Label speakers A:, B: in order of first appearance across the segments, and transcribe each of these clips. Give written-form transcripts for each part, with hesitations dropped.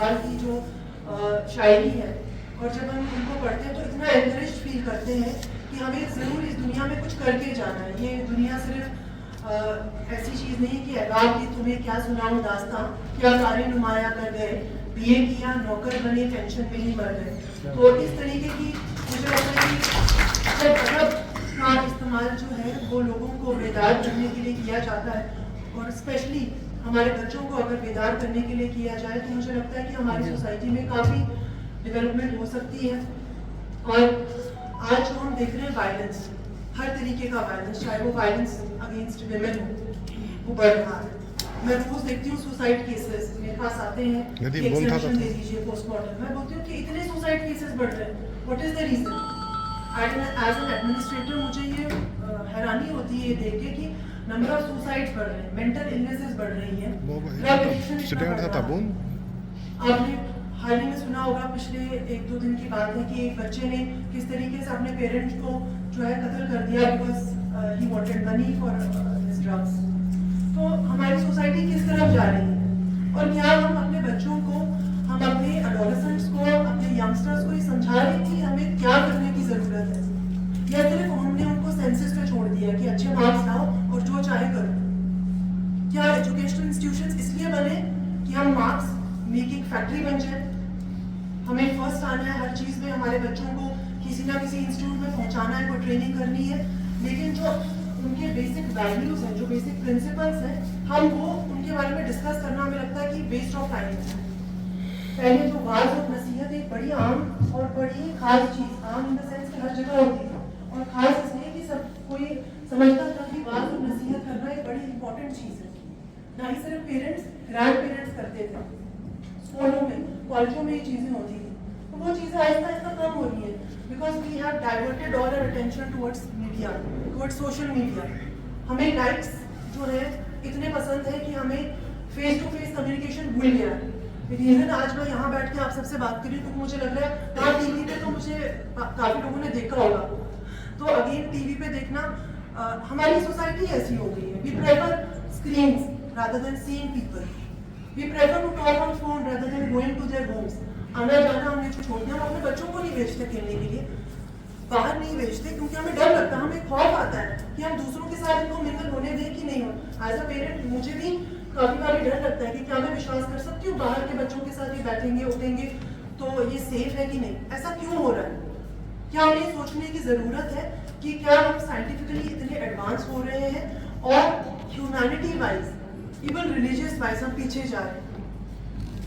A: इकबाल की जो शायरी है, और जब हम उनको पढ़ते हैं तो इतना एनकरेज फील करते हैं कि हमें ज़रूर इस दुनिया में कुछ करके जाना है। ये दुनिया सिर्फ ऐसी चीज़ नहीं कि अहबाब की तुम्हें क्या सुनाऊं दास्तां, क्या सारे नुमाया कर गए, बीए किया नौकर बने पेंशन मिली मर गए। तो इस तरीके की मुझे लगता है कि अदब का इस्तेमाल जो है वो लोगों को बेदार करने के लिए किया जाता है, और स्पेशली हमारे बच्चों को अगर बेदार करने के लिए किया जाए तो मुझे लगता है कि हमारी सोसाइटी में काफ़ी डेवलपमेंट हो सकती है। और आज जो हम देख रहे हैं वायलेंस, हर तरीके का वायलेंस, चाहे वो वायलेंस अगेंस्ट विमेन हो, वो बढ़ रहा है। मैं रोज देखती हूँ सुसाइड केसेस मेरे पास आते हैं, एक्सेप्शन दे दीजिए पोस्टमार्टम। मैं बोलती हूँ कि इतने सुसाइड केसेस बढ़ रहे हैं, what is the reason? As an administrator मुझे ये हैरानी होती है ये देख के कि नंबर ऑफ सुसाइड्स बढ़ रहे हैं, मेंटल इलनेसेस बढ़ रही हैं, ड्रग एडिक्शन। आपने हाल ही में सुना होगा, पिछले 1-2 दिन की बात है कि एक बच्चे ने किस तरीके से अपने पेरेंट्स को जो है कत्ल कर दिया because he wanted money for his drugs. तो हमारी सोसाइटी किस तरफ जा रही है, और क्या हम अपने बच्चों को, हम अपने एडोलेसेंट्स को, अपने यंगस्टर्स को ये समझा रहे हैं कि हमें क्या करने की जरूरत है, या सिर्फ हमने उनको सेंसेस पे छोड़ दिया कि अच्छे मार्क्स लाओ और जो चाहे करो? क्या एजुकेशनल इंस्टीट्यूशंस इसलिए बने कि हम मार्क्स मेकिंग फैक्ट्री बन जाए? हमें फर्स्ट आना है हर चीज में, हमारे बच्चों को किसी ना किसी इंस्टीट्यूट में पहुंचाना है, कोई ट्रेनिंग करनी है, लेकिन जो उनके बेसिक वैल्यूज हैं, जो बेसिक प्रिंसिपल्स हैं, हम वो उनके बारे में डिस्कस करना हमें लगता है कि वेस्ट ऑफ टाइम है। पहले जो वाज और नसीहत एक बड़ी आम और बड़ी खास चीज, आम इन द सेंस कि हर जगह होती है, और खास इसलिए कि सब कोई समझता था कि वाज और नसीहत करना एक बड़ी इंपॉर्टेंट चीज है। ना ही सिर्फ पेरेंट्स, ग्रैंड पेरेंट्स करते थे, स्कूलों में, कॉलेजों में ये चीजें होती थी। तो वो चीजें आहिस्ता आहिस्ता कम हो रही है because we have diverted all our attention towards media, towards social media. हमें लाइक्स जो है इतने पसंद है कि हमें फेस टू फेस कम्युनिकेशन भूल गया है। रीजन आज मैं यहाँ बैठ के आप सबसे बात कर रही हूँ तो मुझे लग रहा है हाँ टीवी पे तो मुझे काफी लोगों ने देखा होगा, तो अगेन टीवी पे देखना हमारी सोसाइटी ऐसी हो गई है। We prefer screens rather than seeing people. We prefer to talk on phone rather than going to their homes. आना जाना हमने छोड़ दिया, हम अपने बच्चों को नहीं भेजते खेलने के लिए, बाहर नहीं भेजते क्योंकि हमें डर लगता है, हमें खौफ आता है कि हम दूसरों के साथ इनको मिलकर होने दें कि नहीं हो। एज अ पेरेंट मुझे भी काफी बार डर लगता है कि क्या मैं विश्वास कर सकती हूँ बाहर के बच्चों के साथ ये बैठेंगे उठेंगे तो ये सेफ है कि नहीं, ऐसा क्यों हो रहा है? क्या हमें सोचने की जरूरत है कि क्या हम साइंटिफिकली इतने एडवांस हो रहे हैं और humanity wise, even religious wise हम पीछे जा रहे हैं?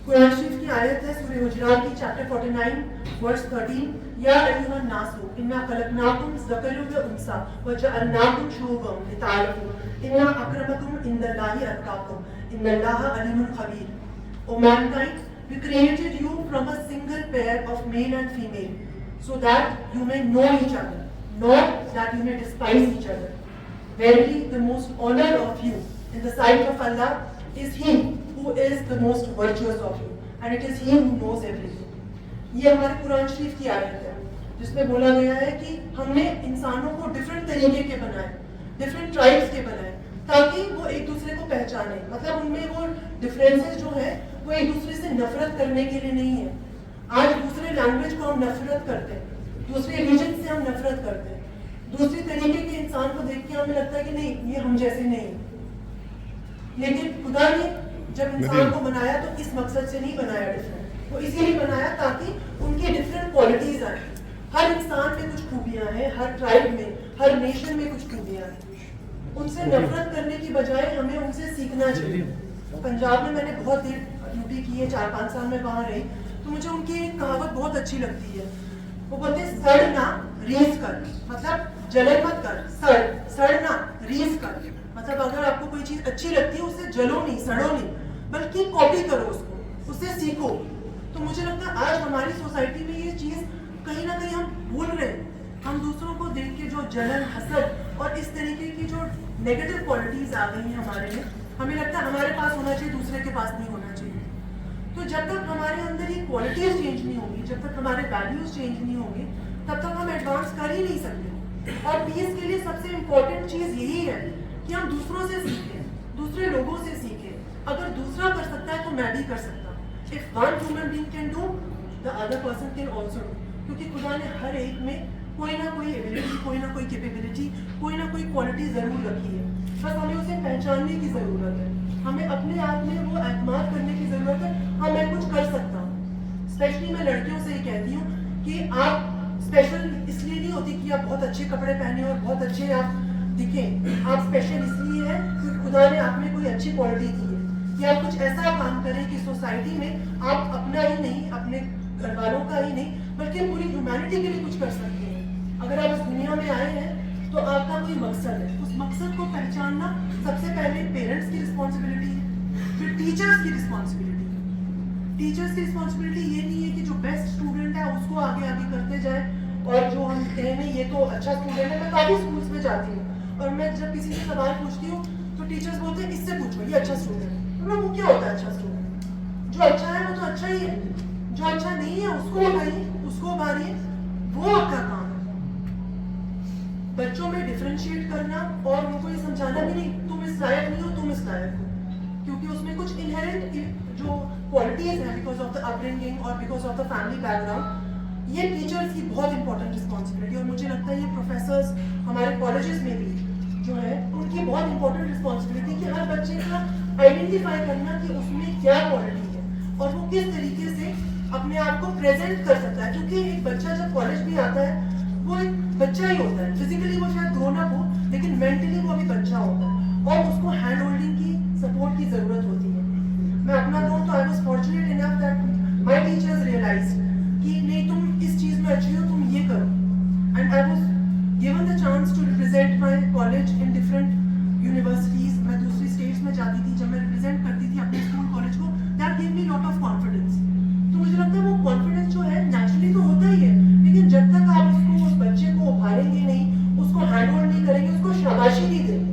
A: कुरान शरीफ की आयत है सूरह हुजरात की चैप्टर 49 वर्स 13, या अय्युहन नासु इन्ना खलकनाकुम ज़करन व उन्सा व जअलनाकुम शुअबन लिताअरफू इन्ना अक्रमकुम इंदल्लाहि अत्काकुम इन्नल्लाहा अलीमुन खबीर। O mankind, we created you from a single pair of male and female so that you may know each other, not that you may despise each other. Verily, the most honor of you in the sight of Allah is He who is the most virtuous of you, and it is He who knows everything. ये हमारे कुरान शरीफ की आयत है जिसमें बोला गया है कि हमने इंसानों को डिफरेंट तरीके के बनाए, डिफरेंट ट्राइब्स के बनाए ताकि वो एक दूसरे को पहचाने। मतलब उनमें वो डिफरेंसेस जो है वो एक दूसरे से नफरत करने के लिए नहीं है। आज दूसरे लैंग्वेज को हम नफरत करते हैं, दूसरे रिलीजन से हम नफरत करते हैं, दूसरी तरीके के इंसान को देख के हमें लगता है कि नहीं ये हम जैसे नहीं। लेकिन खुदा ने जब इंसान को बनाया तो इस मकसद से नहीं बनाया डिफरेंट, वो इसीलिए बनाया ताकि उनकी डिफरेंट क्वालिटीज आए। हर इंसान में कुछ खूबियां हैं, हर ट्राइब में, हर नेशन में कुछ खूबियां हैं। उनसे नफरत करने की बजाय हमें उनसे सीखना चाहिए। पंजाब में मैंने बहुत देर ड्यूटी की है, 4-5 साल में वहां रही, तो मुझे उनकी एक कहावत बहुत अच्छी लगती है। वो बोलते हैं सड़ना रीस कर, मतलब जलन मत कर, सड़ना रीस कर। मतलब अगर आपको कोई चीज अच्छी लगती है उससे जलो नहीं, सड़ो नहीं, बल्कि कॉपी करो उसको, उससे सीखो। तो मुझे लगता है आज हमारी सोसाइटी में ये चीज कहीं ना कहीं हम भूल रहे हैं। हम दूसरों को देख के जो जलन, हसद और इस तरीके की जो नेगेटिव क्वालिटीज आ गई हैं हमारे में, हमें लगता है हमारे पास होना चाहिए, दूसरे के पास नहीं होना चाहिए। तो जब तक हमारे अंदर ये क्वालिटीज चेंज नहीं होंगी, जब तक हमारे वैल्यूज चेंज नहीं होंगे, तब तक हम एडवांस कर ही नहीं सकते। और पीस के लिए सबसे इम्पोर्टेंट चीज यही है कि हम दूसरों से सीखें, दूसरे लोगों से सीखें। अगर दूसरा कर सकता है तो मैं भी कर सकता हूँ। If one human being can do, the other person can also do, क्योंकि खुदा ने हर एक में कोई ना कोई एबिलिटी, कोई ना कोई कैपेबिलिटी, कोई ना कोई क्वालिटी ज़रूर रखी है। बस हमें उसे पहचानने की ज़रूरत है, हमें अपने आप में वो एतमाद करने की ज़रूरत है, हाँ मैं कुछ कर सकता हूँ। स्पेशली मैं लड़कियों से ही कहती हूँ कि आप स्पेशल इसलिए नहीं होती कि आप बहुत अच्छे कपड़े पहने और बहुत अच्छे आप दिखें। आप स्पेशल इसलिए हैं क्योंकि खुदा ने आप में कोई अच्छी क्वालिटी दी है, कि आप कुछ ऐसा काम करें कि सोसाइटी में आप अपना ही नहीं, अपने घर वालों का ही नहीं, बल्कि पूरी ह्यूमैनिटी के लिए कुछ कर सकते हैं। अगर आप इस दुनिया में आए हैं तो आपका कोई मकसद है, उस मकसद को पहचानना सबसे पहले पेरेंट्स की रिस्पॉन्सिबिलिटी है, फिर टीचर्स की रिस्पॉन्सिबिलिटी है। टीचर्स की रिस्पॉन्सिबिलिटी ये नहीं है कि जो बेस्ट स्टूडेंट है उसको आगे आगे करते जाए, और जो हम कहें नहीं ये तो अच्छा स्टूडेंट है। मैं काफ़ी स्कूल्स में जाती हूँ और मैं जब किसी से सवाल पूछती हूँ तो टीचर्स बोलते हैं इससे पूछो ये अच्छा स्टूडेंट है। तो वो क्या होता है अच्छा स्टूडेंट? जो अच्छा है वो तो अच्छा ही है, जो अच्छा नहीं है उसको उठाइए, उसको उभारिए, वो आपका काम है। बच्चों में डिफरेंशिएट करना और उनको ये समझाना भी नहीं तुम इस लायक नहीं हो, तुम इस लायक हो, क्योंकि उसमें कुछ इनहेरेंट जो क्वालिटीज हैं बिकॉज ऑफ द अपब्रिंगिंग और because of the family background, ये टीचर्स की बहुत इंपॉर्टेंट रिस्पॉन्सिबिलिटी। और मुझे लगता है ये प्रोफेसर्स हमारे कॉलेजेस में भी जो है उनकी बहुत इंपॉर्टेंट रिस्पॉन्सिबिलिटी कि हर बच्चे का आइडेंटिफाई करना कि उसमें क्या क्वालिटी है और वो किस तरीके से अपने आप को प्रेजेंट कर सकता है। क्योंकि एक बच्चा जब कॉलेज में आता है वो एक बच्चा ही होता है, फिजिकली वो शायद ग्रोन अप हो लेकिन मेंटली वो अभी बच्चा होता है और उसको हैंड होल्डिंग की, सपोर्ट की जरूरत होती है। मैं अपना कहूँ तो I was fortunate enough that my teachers realised कि नहीं तुम इस चीज में अच्छी हो, तुम ये करो, and I was given the chance to represent my college in different universities. मैं दूसरी स्टेट्स में जाती थी, जब मैं रिप्रेजेंट करती थी अपने स्कूल कॉलेज को, that give me lot of confidence. तो मुझे लगता है वो कॉन्फिडेंस जो है नेचुरली तो होता ही है, लेकिन जब तक आप उसको, उस बच्चे को उभारेंगे नहीं, उसको हैंडहोल्ड नहीं करेंगे, उसको शाबाशी नहीं देंगे,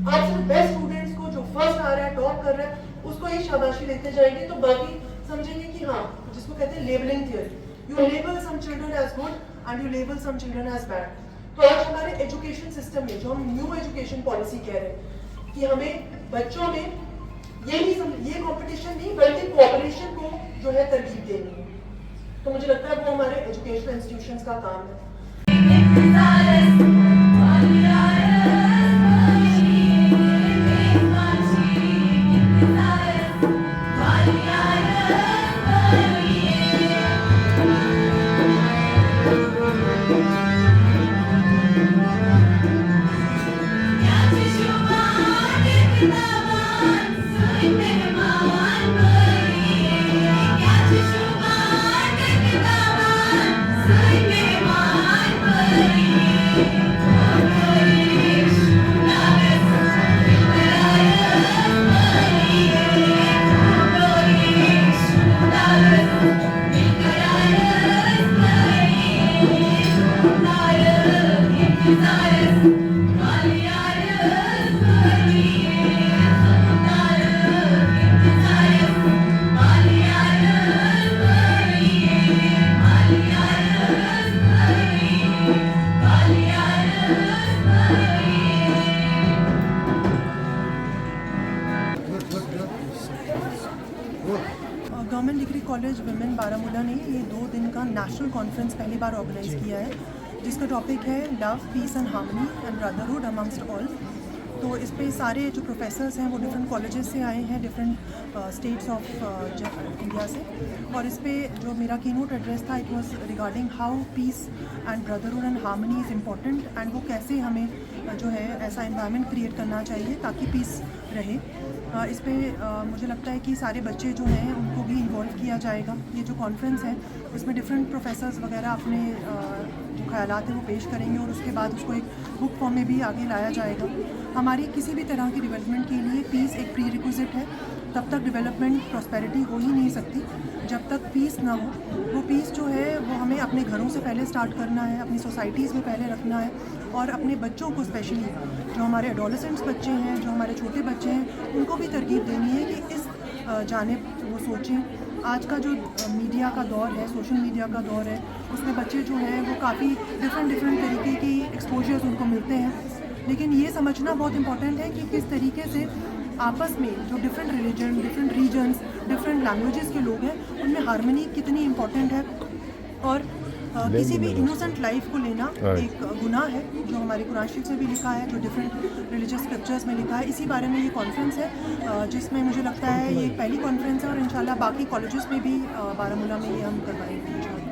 A: आप सिर्फ बेस्ट स्टूडेंट्स को जो फर्स्ट आ रहा है, टॉप कर रहा है, उसको ही शाबाशी देते जाएंगे तो बाकी समझेंगे कि हाँ, जिसको कहते हैं labelling theory, you label some children as good and you label some children as bad. तो आज हमारे एजुकेशन सिस्टम में जो हम न्यू एजुकेशन पॉलिसी कह रहे हैं कि हमें बच्चों में ये कंपटीशन नहीं बल्कि कोऑपरेशन को जो है तरजीह देनी है। तो मुझे लगता है वो हमारे एजुकेशनल इंस्टीट्यूशंस का काम है। Government degree college women Baramulla ने ये 2 दिन का नेशनल कॉन्फ्रेंस पहली बार ऑर्गेनाइज किया है, जिसका टॉपिक है love, peace and harmony and brotherhood amongst all. तो इस पे सारे जो प्रोफेसर्स हैं वो डिफरेंट कॉलेजेस से आए हैं, डिफरेंट स्टेट्स ऑफ इंडिया से। और इस पे जो मेरा कीनोट एड्रेस था, it was regarding how peace and brotherhood and harmony is important, and वो कैसे हमें जो है ऐसा एनवायरनमेंट क्रिएट करना चाहिए ताकि पीस रहे। इस पे मुझे लगता है कि सारे बच्चे जो हैं उनको भी इन्वॉल्व किया जाएगा। ये जो कॉन्फ्रेंस है उसमें डिफरेंट प्रोफेसर्स वगैरह अपने जो ख्यालात हैं वो पेश करेंगे और उसके बाद उसको एक बुक फॉर्म में भी आगे लाया जाएगा। हमारी किसी भी तरह की डेवलपमेंट के लिए पीस एक प्री रिक्विजिट है, तब तक डेवलपमेंट प्रॉस्पेरिटी हो ही नहीं सकती जब तक पीस ना हो। वो पीस जो है वो हमें अपने घरों से पहले स्टार्ट करना है, अपनी सोसाइटीज़ में पहले रखना है, और अपने बच्चों को स्पेशली जो हमारे एडोलेसेंट्स बच्चे हैं, जो हमारे छोटे बच्चे हैं, उनको भी तरकीब देनी है कि इस जानिब वो सोचें। आज का जो मीडिया का दौर है, सोशल मीडिया का दौर है, उसमें बच्चे जो हैं वो काफ़ी डिफरेंट तरीके की एक्सपोजर्स उनको मिलते हैं, लेकिन ये समझना बहुत इम्पॉर्टेंट है कि किस तरीके से आपस में जो different religion, different regions, different languages के लोग हैं उनमें हारमनी कितनी इम्पॉर्टेंट है। और किसी भी इनोसेंट लाइफ को लेना एक गुनाह है, जो हमारे कुरान शरीफ में भी लिखा है, जो डिफरेंट रिलीजियस स्क्रिप्चर्स में लिखा है। इसी बारे में ये कॉन्फ्रेंस है, जिसमें मुझे लगता है ये पहली कॉन्फ्रेंस है और इंशाल्लाह बाकी कॉलेजेस में भी बारामूला में ये हम करवाएंगे इंशाल्लाह।